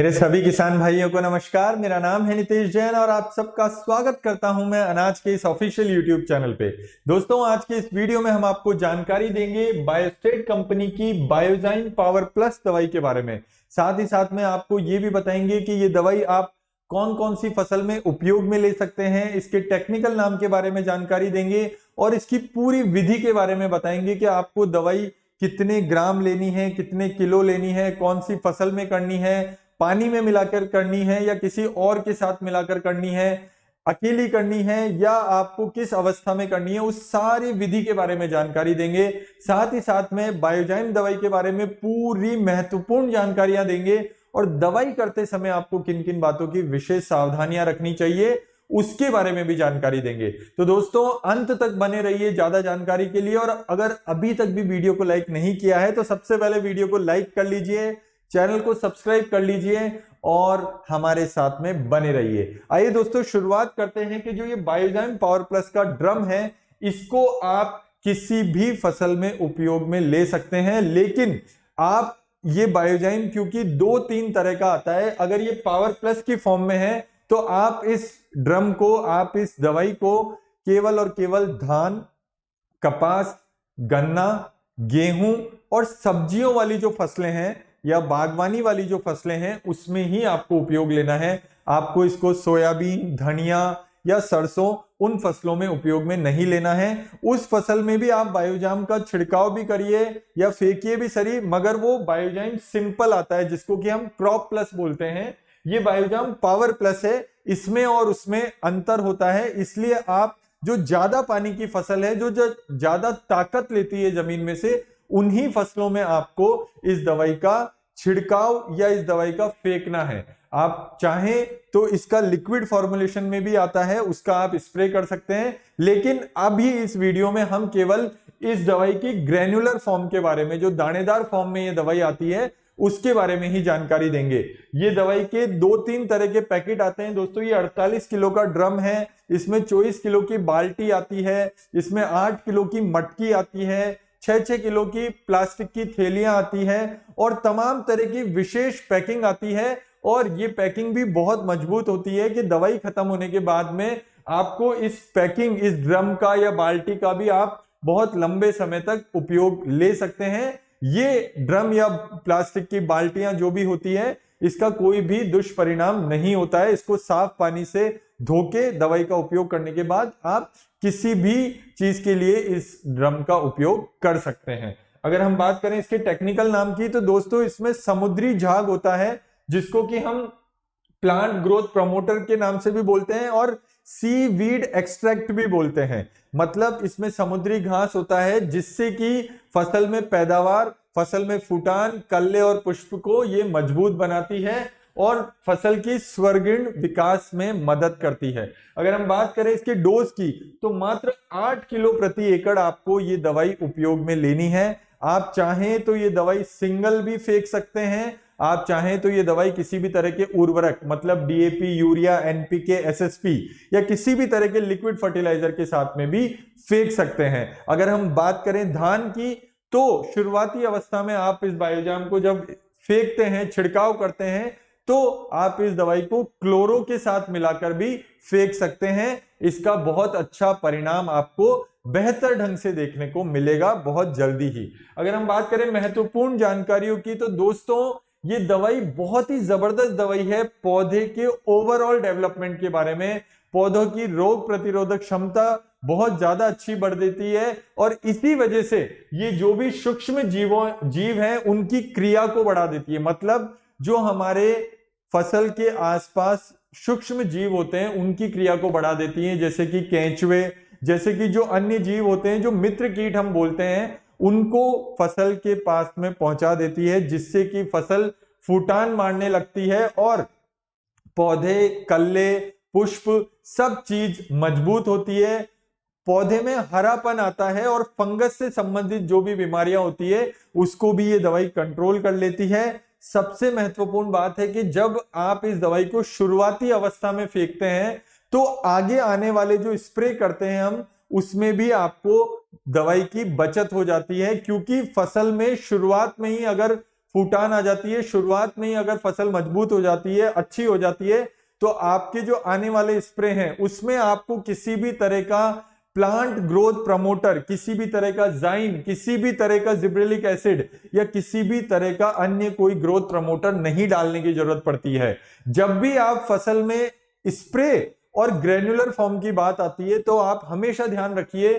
मेरे सभी किसान भाइयों को नमस्कार। मेरा नाम है नितेश जैन और आप सबका स्वागत करता हूं मैं अनाज के इस ऑफिशियल यूट्यूब चैनल पे। दोस्तों, आज के इस वीडियो में हम आपको जानकारी देंगे बायोस्टेट कंपनी की बायोजाइन पावर प्लस दवाई के बारे में। साथ ही साथ में आपको ये भी बताएंगे कि ये दवाई आप कौन कौन सी फसल में उपयोग में ले सकते हैं, इसके टेक्निकल नाम के बारे में जानकारी देंगे और इसकी पूरी विधि के बारे में बताएंगे कि आपको दवाई कितने ग्राम लेनी है, कितने किलो लेनी है, कौन सी फसल में करनी है, पानी में मिलाकर करनी है या किसी और के साथ मिलाकर करनी है, अकेली करनी है या आपको किस अवस्था में करनी है, उस सारी विधि के बारे में जानकारी देंगे। साथ ही साथ में बायोजाइन दवाई के बारे में पूरी महत्वपूर्ण जानकारियां देंगे और दवाई करते समय आपको किन किन बातों की विशेष सावधानियां रखनी चाहिए उसके बारे में भी जानकारी देंगे। तो दोस्तों, अंत तक बने रहिए ज्यादा जानकारी के लिए। और अगर अभी तक भी वीडियो को लाइक नहीं किया है तो सबसे पहले वीडियो को लाइक कर लीजिए, चैनल को सब्सक्राइब कर लीजिए और हमारे साथ में बने रहिए। आइए दोस्तों, शुरुआत करते हैं कि जो ये बायोजाइन पावर प्लस का ड्रम है, इसको आप किसी भी फसल में उपयोग में ले सकते हैं। लेकिन आप ये बायोजाइन क्योंकि 2-3 तरह का आता है, अगर ये पावर प्लस की फॉर्म में है तो आप इस ड्रम को, आप इस दवाई को केवल और केवल धान, कपास, गन्ना, गेहूं और सब्जियों वाली जो फसलें हैं या बागवानी वाली जो फसलें हैं उसमें ही आपको उपयोग लेना है। आपको इसको सोयाबीन, धनिया या सरसों उन फसलों में उपयोग में नहीं लेना है। उस फसल में भी आप बायोजाम का छिड़काव भी करिए या फेंकिए भी सही, मगर वो बायोजाइन सिंपल आता है जिसको कि हम क्रॉप प्लस बोलते हैं। ये बायोजाम पावर प्लस है, इसमें और उसमें अंतर होता है। इसलिए आप जो ज्यादा पानी की फसल है, जो ज्यादा ताकत लेती है जमीन में से, उन्हीं फसलों में आपको इस दवाई का छिड़काव या इस दवाई का फेंकना है। आप चाहें तो इसका लिक्विड फॉर्मुलेशन में भी आता है, उसका आप स्प्रे कर सकते हैं। लेकिन अभी इस वीडियो में हम केवल इस दवाई की ग्रैन्युलर फॉर्म के बारे में, जो दानेदार फॉर्म में ये दवाई आती है, उसके बारे में ही जानकारी देंगे। ये दवाई के 2-3 तरह के पैकेट आते हैं दोस्तों। ये 48 किलो का ड्रम है, इसमें 24 किलो की बाल्टी आती है, इसमें 8 किलो की मटकी आती है, 6-6 किलो की प्लास्टिक की थैलियां आती है और तमाम तरह की विशेष पैकिंग आती है। और ये पैकिंग भी बहुत मजबूत होती है कि दवाई खत्म होने के बाद में आपको इस पैकिंग, इस ड्रम का या बाल्टी का भी आप बहुत लंबे समय तक उपयोग ले सकते हैं। ये ड्रम या प्लास्टिक की बाल्टियां जो भी होती है, इसका कोई भी दुष्परिणाम नहीं होता है। इसको साफ पानी से धो के दवाई का उपयोग करने के बाद आप किसी भी चीज के लिए इस ड्रम का उपयोग कर सकते हैं। अगर हम बात करें इसके टेक्निकल नाम की तो दोस्तों, इसमें समुद्री झाग होता है जिसको कि हम प्लांट ग्रोथ प्रमोटर के नाम से भी बोलते हैं और सी वीड एक्सट्रैक्ट भी बोलते हैं। मतलब इसमें समुद्री घास होता है जिससे कि फसल में पैदावार, फसल में फूटान, कल्ले और पुष्प को ये मजबूत बनाती है और फसल की स्वर्गीण विकास में मदद करती है। अगर हम बात करें इसके डोज की तो मात्र 8 किलो प्रति एकड़ आपको ये दवाई उपयोग में लेनी है। आप चाहें तो ये दवाई सिंगल भी फेंक सकते हैं, आप चाहें तो ये दवाई किसी भी तरह के उर्वरक, मतलब डीएपी, यूरिया, एनपीके, एसएसपी या किसी भी तरह के लिक्विड फर्टिलाइजर के साथ में भी फेंक सकते हैं। अगर हम बात करें धान की तो शुरुआती अवस्था में आप इस बायोजाम को जब फेंकते हैं, छिड़काव करते हैं, तो आप इस दवाई को क्लोरो के साथ मिलाकर भी फेंक सकते हैं। इसका बहुत अच्छा परिणाम आपको बेहतर ढंग से देखने को मिलेगा बहुत जल्दी ही। अगर हम बात करें महत्वपूर्ण जानकारियों की तो दोस्तों, ये दवाई बहुत ही जबरदस्त दवाई है पौधे के ओवरऑल डेवलपमेंट के बारे में। पौधों की रोग प्रतिरोधक क्षमता बहुत ज्यादा अच्छी बढ़ देती है और इसी वजह से ये जो भी सूक्ष्म जीव हैं उनकी क्रिया को बढ़ा देती है। मतलब जो हमारे फसल के आसपास सूक्ष्म जीव होते हैं उनकी क्रिया को बढ़ा देती है, जैसे कि केंचुए, जैसे कि जो अन्य जीव होते हैं, जो मित्र कीट हम बोलते हैं, उनको फसल के पास में पहुंचा देती है, जिससे कि फसल फूटान मारने लगती है और पौधे, कल्ले, पुष्प सब चीज मजबूत होती है। पौधे में हरापन आता है और फंगस से संबंधित जो भी बीमारियां होती है उसको भी ये दवाई कंट्रोल कर लेती है। सबसे महत्वपूर्ण बात है कि जब आप इस दवाई को शुरुआती अवस्था में फेंकते हैं तो आगे आने वाले जो स्प्रे करते हैं हम, उसमें भी आपको दवाई की बचत हो जाती है, क्योंकि फसल में शुरुआत में ही अगर फूटान आ जाती है, शुरुआत में ही अगर फसल मजबूत हो जाती है, अच्छी हो जाती है, तो आपके जो आने वाले स्प्रे हैं उसमें आपको किसी भी तरह का प्लांट ग्रोथ प्रमोटर, किसी भी तरह का जाइम, किसी भी तरह का जिब्रेलिक एसिड या किसी भी तरह का अन्य कोई ग्रोथ प्रमोटर नहीं डालने की जरूरत पड़ती है। जब भी आप फसल में स्प्रे और ग्रेन्युलर फॉर्म की बात आती है तो आप हमेशा ध्यान रखिए,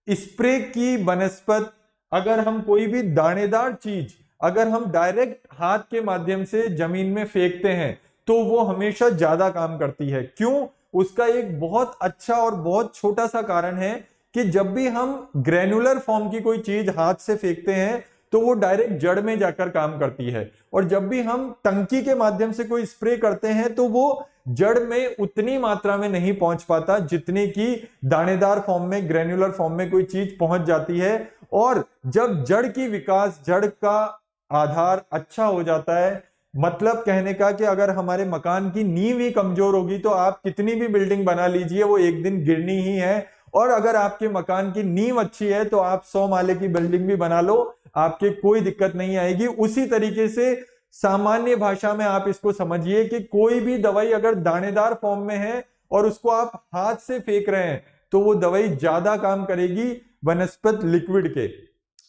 स्प्रे की बनस्पत, अगर हम कोई भी दानेदार चीज अगर हम डायरेक्ट हाथ के माध्यम से जमीन में फेंकते हैं तो वो हमेशा ज्यादा काम करती है। क्यों? उसका एक बहुत अच्छा और बहुत छोटा सा कारण है कि जब भी हम ग्रेनुलर फॉर्म की कोई चीज हाथ से फेंकते हैं तो वो डायरेक्ट जड़ में जाकर काम करती है, और जब भी हम टंकी के माध्यम से कोई स्प्रे करते हैं तो वो जड़ में उतनी मात्रा में नहीं पहुंच पाता जितनी की दानेदार फॉर्म में, ग्रेनुलर फॉर्म में कोई चीज पहुंच जाती है। और जब जड़ की विकास, जड़ का आधार अच्छा हो जाता है, मतलब कहने का कि अगर हमारे मकान की नींव ही कमजोर होगी तो आप कितनी भी बिल्डिंग बना लीजिए वो एक दिन गिरनी ही है, और अगर आपके मकान की नींव अच्छी है तो आप 100 माले की बिल्डिंग भी बना लो, आपके कोई दिक्कत नहीं आएगी। उसी तरीके से सामान्य भाषा में आप इसको समझिए कि कोई भी दवाई अगर दानेदार फॉर्म में है और उसको आप हाथ से फेंक रहे हैं तो वो दवाई ज्यादा काम करेगी वनस्पत लिक्विड के।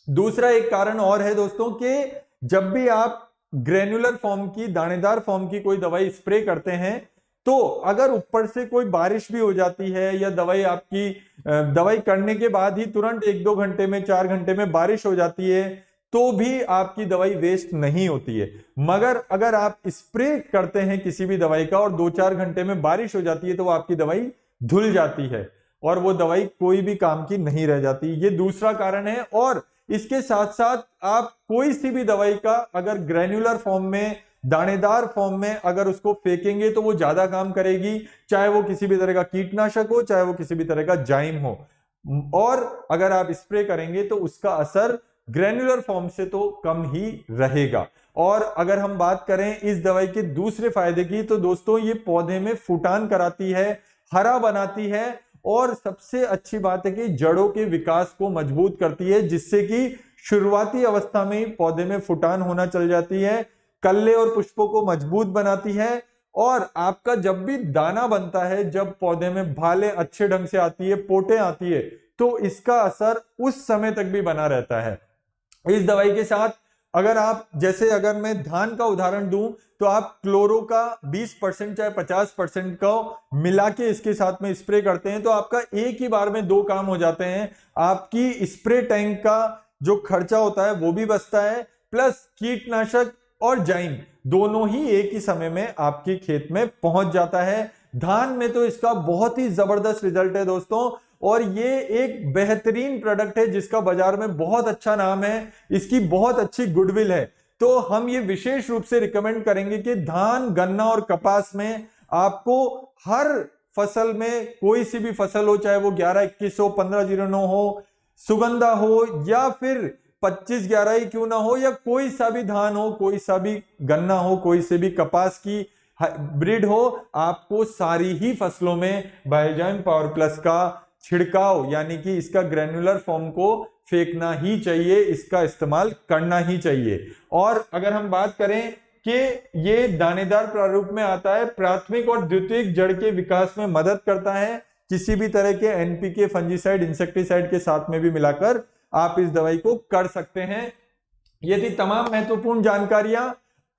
दूसरा एक कारण और है दोस्तों कि जब भी आप ग्रेनुलर फॉर्म की, दानेदार फॉर्म की कोई दवाई स्प्रे करते हैं तो अगर ऊपर से कोई बारिश भी हो जाती है या दवाई करने के बाद ही तुरंत 1-2 घंटे में, 4 घंटे में बारिश हो जाती है तो भी आपकी दवाई वेस्ट नहीं होती है। मगर अगर आप स्प्रे करते हैं किसी भी दवाई का और 2-4 घंटे में बारिश हो जाती है तो आपकी दवाई धुल जाती है और वो दवाई कोई भी काम की नहीं रह जाती। ये दूसरा कारण है। और इसके साथ साथ आप कोई सी भी दवाई का अगर ग्रेन्युलर फॉर्म में, दानेदार फॉर्म में अगर उसको फेंकेंगे तो वो ज्यादा काम करेगी, चाहे वो किसी भी तरह का कीटनाशक हो, चाहे वो किसी भी तरह का जाइम हो। और अगर आप स्प्रे करेंगे तो उसका असर ग्रेन्युलर फॉर्म से तो कम ही रहेगा। और अगर हम बात करें इस दवाई के दूसरे फायदे की तो दोस्तों ये पौधे में फूटान कराती है, हरा बनाती है, और सबसे अच्छी बात है कि जड़ों के विकास को मजबूत करती है, जिससे कि शुरुआती अवस्था में ही पौधे में फुटान होना चल जाती है, कल्ले और पुष्पों को मजबूत बनाती है। और आपका जब भी दाना बनता है, जब पौधे में भाले अच्छे ढंग से आती है, पोटे आती है, तो इसका असर उस समय तक भी बना रहता है। इस दवाई के साथ अगर मैं धान का उदाहरण दूं तो आप क्लोरो का 20% चाहे 50% का मिला के इसके साथ में स्प्रे करते हैं तो आपका एक ही बार में 2 काम हो जाते हैं। आपकी स्प्रे टैंक का जो खर्चा होता है वो भी बचता है, प्लस कीटनाशक और जाइम दोनों ही एक ही समय में आपके खेत में पहुंच जाता है। धान में तो इसका बहुत ही जबरदस्त रिजल्ट है दोस्तों, और ये एक बेहतरीन प्रोडक्ट है जिसका बाजार में बहुत अच्छा नाम है, इसकी बहुत अच्छी गुडविल है। तो हम ये विशेष रूप से रिकमेंड करेंगे कि धान, गन्ना और कपास में आपको हर फसल में, कोई सी भी फसल हो, चाहे वो 11-21 हो, 1509 हो, सुगंधा हो या फिर 2511 ही क्यों ना हो, या कोई सा भी धान हो, कोई सा भी गन्ना हो, कोई से भी कपास की ब्रीड हो, आपको सारी ही फसलों में बायोजाइम पावर प्लस का छिड़काव यानी कि इसका ग्रेन्युलर फॉर्म को फेंकना ही चाहिए, इसका इस्तेमाल करना ही चाहिए। और अगर हम बात करें कि ये दानेदार प्रारूप में आता है, प्राथमिक और द्वितीयक जड़ के विकास में मदद करता है, किसी भी तरह के एनपीके, फंजीसाइड, इंसेक्टिसाइड के साथ में भी मिलाकर आप इस दवाई को कर सकते हैं। ये थी तमाम महत्वपूर्ण जानकारियां।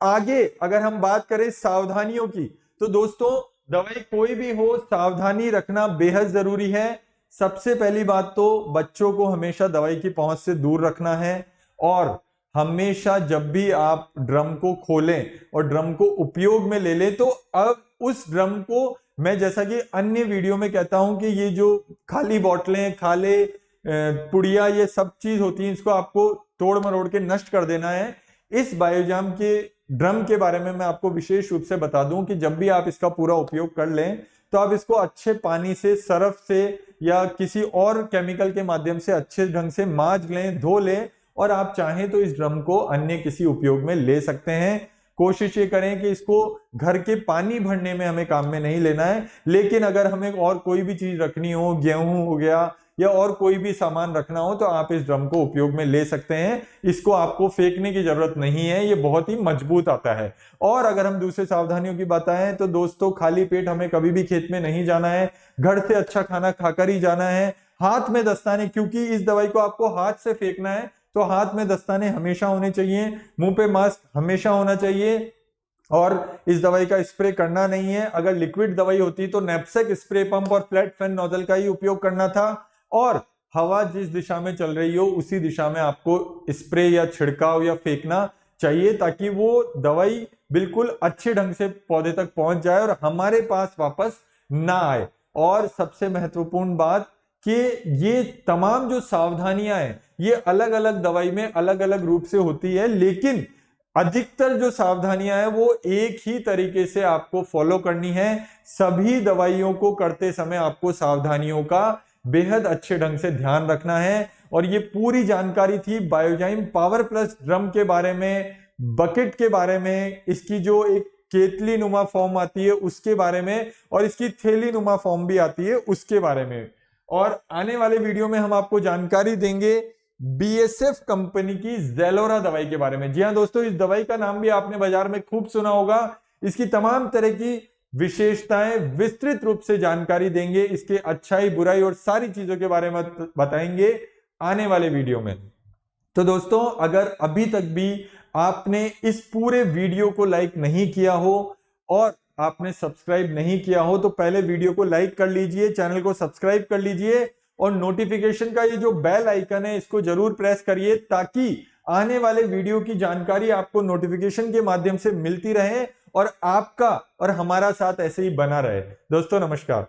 आगे अगर हम बात करें सावधानियों की तो दोस्तों दवाई कोई भी हो, सावधानी रखना बेहद जरूरी है। सबसे पहली बात तो बच्चों को हमेशा दवाई की पहुंच से दूर रखना है, और हमेशा जब भी आप ड्रम को खोलें और ड्रम को उपयोग में ले लें तो अब उस ड्रम को, मैं जैसा कि अन्य वीडियो में कहता हूं कि ये जो खाली बोतलें, खाले पुड़िया, ये सब चीज होती है, इसको आपको तोड़ मरोड़ के नष्ट कर देना है। इस बायोजाम के ड्रम के बारे में मैं आपको विशेष रूप से बता दूं कि जब भी आप इसका पूरा उपयोग कर लें तो आप इसको अच्छे पानी से, सरफ से या किसी और केमिकल के माध्यम से अच्छे ढंग से मांज लें, धो लें, और आप चाहें तो इस ड्रम को अन्य किसी उपयोग में ले सकते हैं। कोशिश ये करें कि इसको घर के पानी भरने में हमें काम में नहीं लेना है, लेकिन अगर हमें और कोई भी चीज रखनी हो, गेहूं हो गया या और कोई भी सामान रखना हो तो आप इस ड्रम को उपयोग में ले सकते हैं। इसको आपको फेंकने की जरूरत नहीं है, ये बहुत ही मजबूत आता है। और अगर हम दूसरे सावधानियों की बताएं तो दोस्तों, खाली पेट हमें कभी भी खेत में नहीं जाना है, घर से अच्छा खाना खाकर ही जाना है। हाथ में दस्ताने, क्योंकि इस दवाई को आपको हाथ से फेंकना है तो हाथ में दस्ताने हमेशा होने चाहिए, मुंह पे मास्क हमेशा होना चाहिए, और इस दवाई का स्प्रे करना नहीं है। अगर लिक्विड दवाई होती तो नैपसेक, स्प्रे पंप और फ्लैट फैन नोजल का ही उपयोग करना था, और हवा जिस दिशा में चल रही हो उसी दिशा में आपको स्प्रे या छिड़काव या फेंकना चाहिए, ताकि वो दवाई बिल्कुल अच्छे ढंग से पौधे तक पहुंच जाए और हमारे पास वापस ना आए। और सबसे महत्वपूर्ण बात कि ये तमाम जो सावधानियां हैं ये अलग अलग दवाई में अलग अलग रूप से होती है, लेकिन अधिकतर जो सावधानियां हैं वो एक ही तरीके से आपको फॉलो करनी है। सभी दवाइयों को करते समय आपको सावधानियों का बेहद अच्छे ढंग से ध्यान रखना है। और ये पूरी जानकारी थी बायोजाइम पावर प्लस ड्रम के बारे में, बकेट के बारे में, इसकी जो एक केतली नुमा फॉर्म आती है उसके बारे में, और इसकी थैली नुमा फॉर्म भी आती है उसके बारे में। और आने वाले वीडियो में हम आपको जानकारी देंगे BSF कंपनी की जेलोरा दवाई के बारे में। जी हां दोस्तों, इस दवाई का नाम भी आपने बाजार में खूब सुना होगा। इसकी तमाम तरह की विशेषताएं विस्तृत रूप से जानकारी देंगे, इसके अच्छाई बुराई और सारी चीजों के बारे में बताएंगे आने वाले वीडियो में। तो दोस्तों, अगर अभी तक भी आपने इस पूरे वीडियो को लाइक नहीं किया हो और आपने सब्सक्राइब नहीं किया हो तो पहले वीडियो को लाइक कर लीजिए, चैनल को सब्सक्राइब कर लीजिए, और नोटिफिकेशन का ये जो बेल आइकन है इसको जरूर प्रेस करिए, ताकि आने वाले वीडियो की जानकारी आपको नोटिफिकेशन के माध्यम से मिलती रहे और आपका और हमारा साथ ऐसे ही बना रहे। दोस्तों नमस्कार।